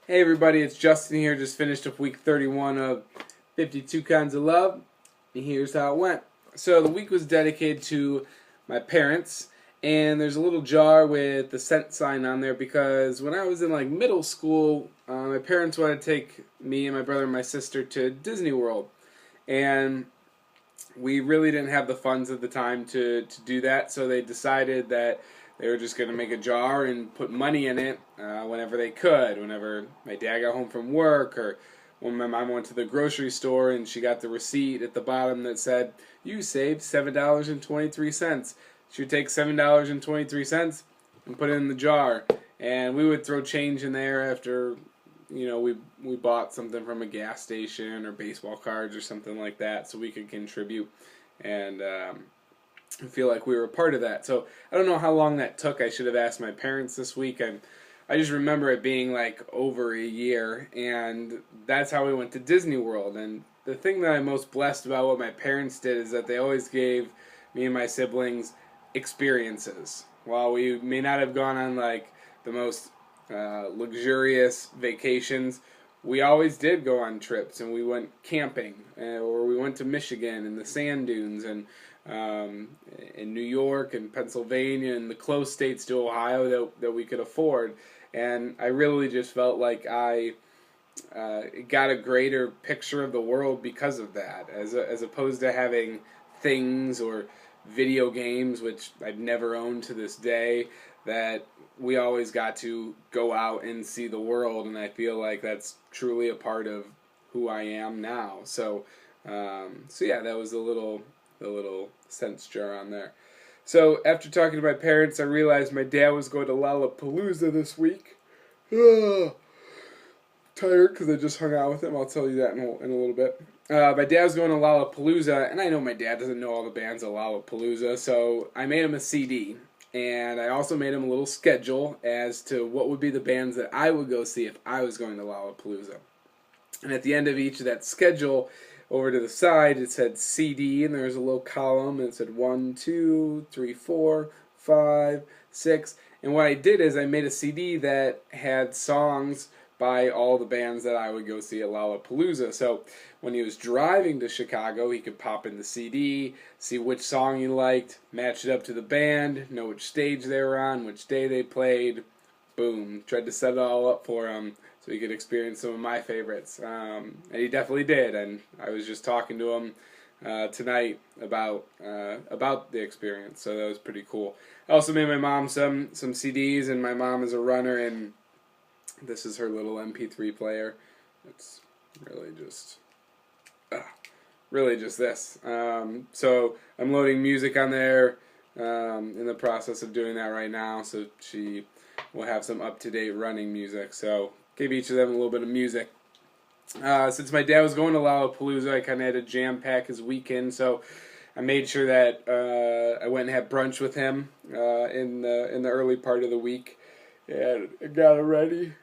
Hey everybody, it's Justin here. Just finished up week 31 of 52 Kinds of Love, and here's how it went. So the week was dedicated to my parents, and there's a little jar with the cent sign on there because when I was in middle school, my parents wanted to take me and my brother and my sister to Disney World, and we really didn't have the funds at the time to do that, so they decided that they were just going to make a jar and put money in it whenever they could. Whenever my dad got home from work, or when my mom went to the grocery store and she got the receipt at the bottom that said, "You saved $7.23. She would take $7.23 and put it in the jar. And we would throw change in there after, we bought something from a gas station or baseball cards or something like that so we could contribute. And I feel like we were a part of that. So I don't know how long that took. I should have asked my parents this week. I just remember it being over a year, and that's how we went to Disney World. And the thing that I'm most blessed about what my parents did is that they always gave me and my siblings experiences. While we may not have gone on the most luxurious vacations, we always did go on trips, and we went camping, or we went to Michigan and the sand dunes, and in New York and Pennsylvania and the close states to Ohio that we could afford. And I really just felt like I got a greater picture of the world because of that, as opposed to having things or video games, which I've never owned to this day, that we always got to go out and see the world, and I feel like that's truly a part of who I am now. So yeah, that was the little cents jar on there. So after talking to my parents, I realized my dad was going to Lollapalooza this week. Tired because I just hung out with him. I'll tell you that in a little bit. My dad was going to Lollapalooza, and I know my dad doesn't know all the bands at Lollapalooza, so I made him a CD. And I also made him a little schedule as to what would be the bands that I would go see if I was going to Lollapalooza. And at the end of each of that schedule, over to the side, it said CD, and there was a little column, and it said 1, 2, 3, 4, 5, 6. And what I did is I made a CD that had songs by all the bands that I would go see at Lollapalooza. So when he was driving to Chicago, he could pop in the CD, see which song he liked, match it up to the band, know which stage they were on, which day they played. Boom. Tried to set it all up for him so he could experience some of my favorites. And he definitely did. And I was just talking to him tonight about the experience, so that was pretty cool. I also made my mom some CDs, and my mom is a runner, and this is her little MP3 player. It's really just this. So I'm loading music on there, in the process of doing that right now, so she will have some up-to-date running music. So gave each of them a little bit of music. Since my dad was going to Lollapalooza, I kind of had to jam-pack his weekend, so I made sure that I went and had brunch with him in the early part of the week, and I got it ready.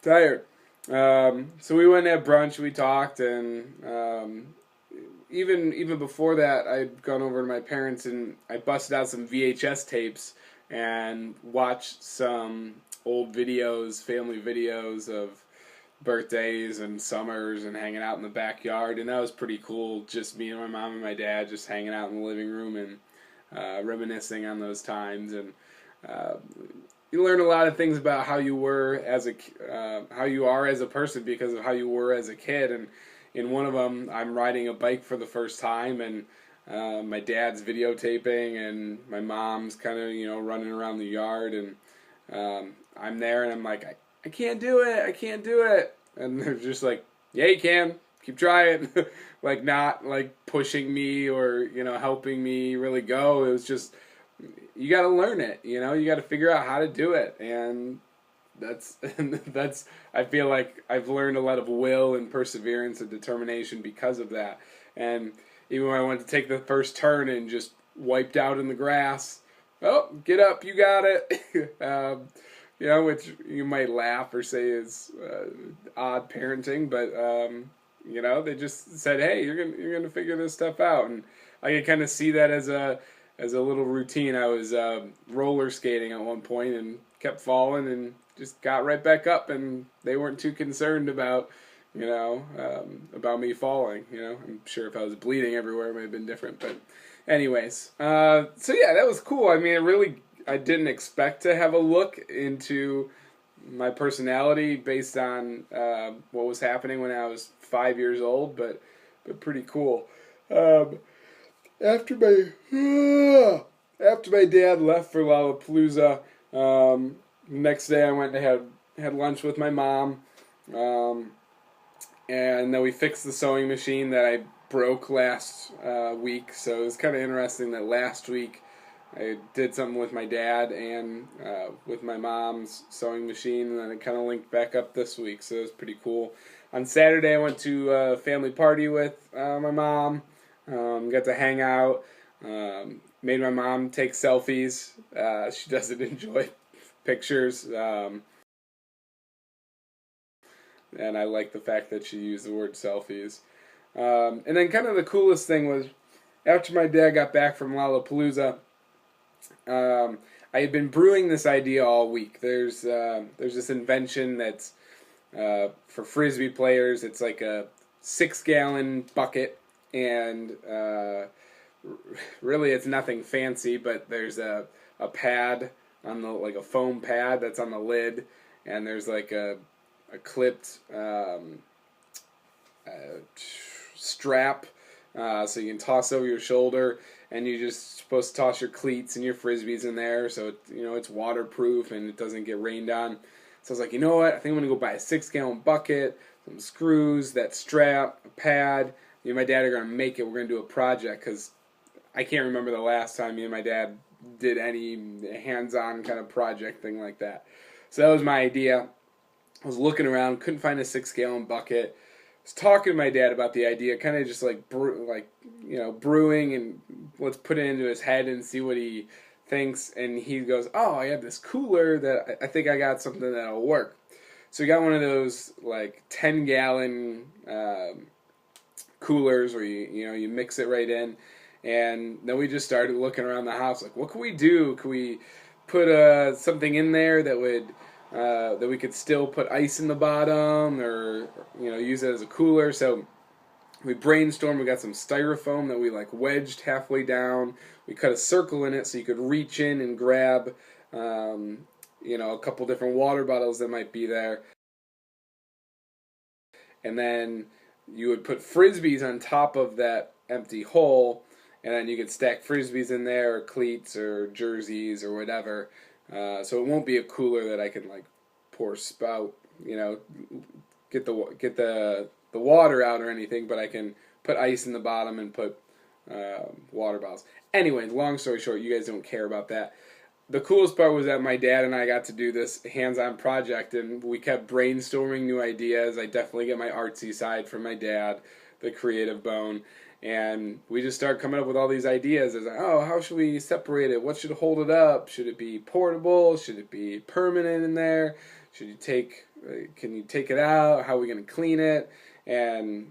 Tired. So we went and had brunch, we talked, and even before that, I'd gone over to my parents and I busted out some VHS tapes and watched some old videos, family videos of birthdays and summers and hanging out in the backyard, and that was pretty cool. Just me and my mom and my dad just hanging out in the living room and reminiscing on those times. And you learn a lot of things about how you were how you are as a person because of how you were as a kid. And in one of them, I'm riding a bike for the first time, and my dad's videotaping, and my mom's kind of running around the yard, and I'm there, and I'm like, I can't do it, and they're just like, yeah, you can, keep trying, not pushing me or helping me really go. It was just, you got to learn it, you got to figure out how to do it, and that's I feel like I've learned a lot of will and perseverance and determination because of that. And even when I went to take the first turn and just wiped out in the grass, oh, get up, you got it. Which you might laugh or say is odd parenting, but they just said, hey, you're gonna figure this stuff out, and I could kind of see that as a as a little routine, I was roller skating at one point and kept falling and just got right back up, and they weren't too concerned about, about me falling. I'm sure if I was bleeding everywhere, it might have been different. But anyways, so yeah, that was cool. I mean, I didn't expect to have a look into my personality based on what was happening when I was 5 years old, but pretty cool. After my dad left for Lollapalooza, next day I went and had lunch with my mom, and then we fixed the sewing machine that I broke last week. So it was kind of interesting that last week I did something with my dad and with my mom's sewing machine, and then it kind of linked back up this week, so it was pretty cool. On Saturday I went to a family party with my mom, got to hang out, made my mom take selfies. She doesn't enjoy pictures, and I like the fact that she used the word selfies. And then kind of the coolest thing was, after my dad got back from Lollapalooza, I had been brewing this idea all week. There's this invention that's for Frisbee players. It's like a 6-gallon bucket, and really it's nothing fancy, but there's a pad on like a foam pad that's on the lid, and there's like a clipped strap, so you can toss over your shoulder, and you're just supposed to toss your cleats and your Frisbees in there, so it's waterproof and it doesn't get rained on. So I was like, you know what, I think I'm going to go buy a 6-gallon bucket, some screws, that strap, a pad. Me and my dad are going to make it. We're going to do a project, because I can't remember the last time me and my dad did any hands-on kind of project thing like that. So that was my idea. I was looking around, couldn't find a 6-gallon bucket. I was talking to my dad about the idea, kind of just like brewing, and let's put it into his head and see what he thinks. And he goes, "Oh, I have this cooler that I think I got something that'll work." So we got one of those like 10-gallon coolers where you mix it right in, and then we just started looking around the house, like, what can we do? Can we put something in there that would that we could still put ice in the bottom, or use it as a cooler? So we brainstormed. We got some styrofoam that we like wedged halfway down. We cut a circle in it so you could reach in and grab a couple different water bottles that might be there, and then you would put Frisbees on top of that empty hole, and then you could stack Frisbees in there, or cleats, or jerseys, or whatever. So it won't be a cooler that I can like pour spout, get the water out or anything, but I can put ice in the bottom and put water bottles. Anyway, long story short, you guys don't care about that. The coolest part was that my dad and I got to do this hands-on project, and we kept brainstorming new ideas. I definitely get my artsy side from my dad, the creative bone, and we just started coming up with all these ideas. As how should we separate it? What should hold it up? Should it be portable? Should it be permanent in there? Can you take it out? How are we going to clean it? And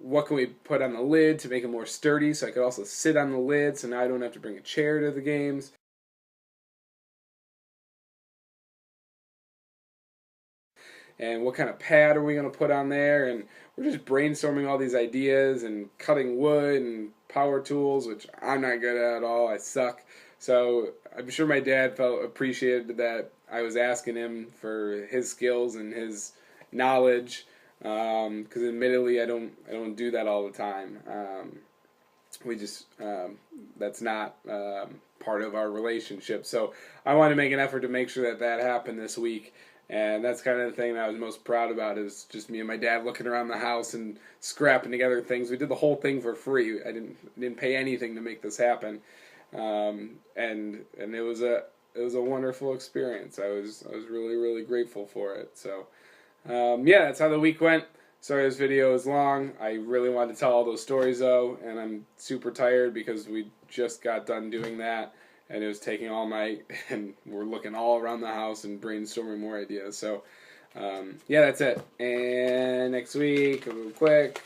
what can we put on the lid to make it more sturdy, so I could also sit on the lid, so now I don't have to bring a chair to the games. And what kind of pad are we going to put on there? And we're just brainstorming all these ideas and cutting wood and power tools, which I'm not good at all. I suck. So I'm sure my dad felt appreciated that I was asking him for his skills and his knowledge, because admittedly I don't do that all the time. That's not part of our relationship. So I want to make an effort to make sure that happened this week. And that's kind of the thing that I was most proud about, is just me and my dad looking around the house and scrapping together things. We did the whole thing for free. I didn't pay anything to make this happen, and it was a wonderful experience. I was really, really grateful for it. So yeah, that's how the week went. Sorry this video is long. I really wanted to tell all those stories though, and I'm super tired because we just got done doing that. And it was taking all night, and we're looking all around the house and brainstorming more ideas. So, yeah, that's it. And next week, real quick.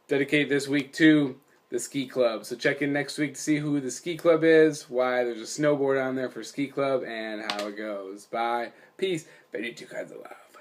dedicate this week to the ski club. So check in next week to see who the ski club is, why there's a snowboard on there for ski club, and how it goes. Bye. Peace. 52 kinds of love.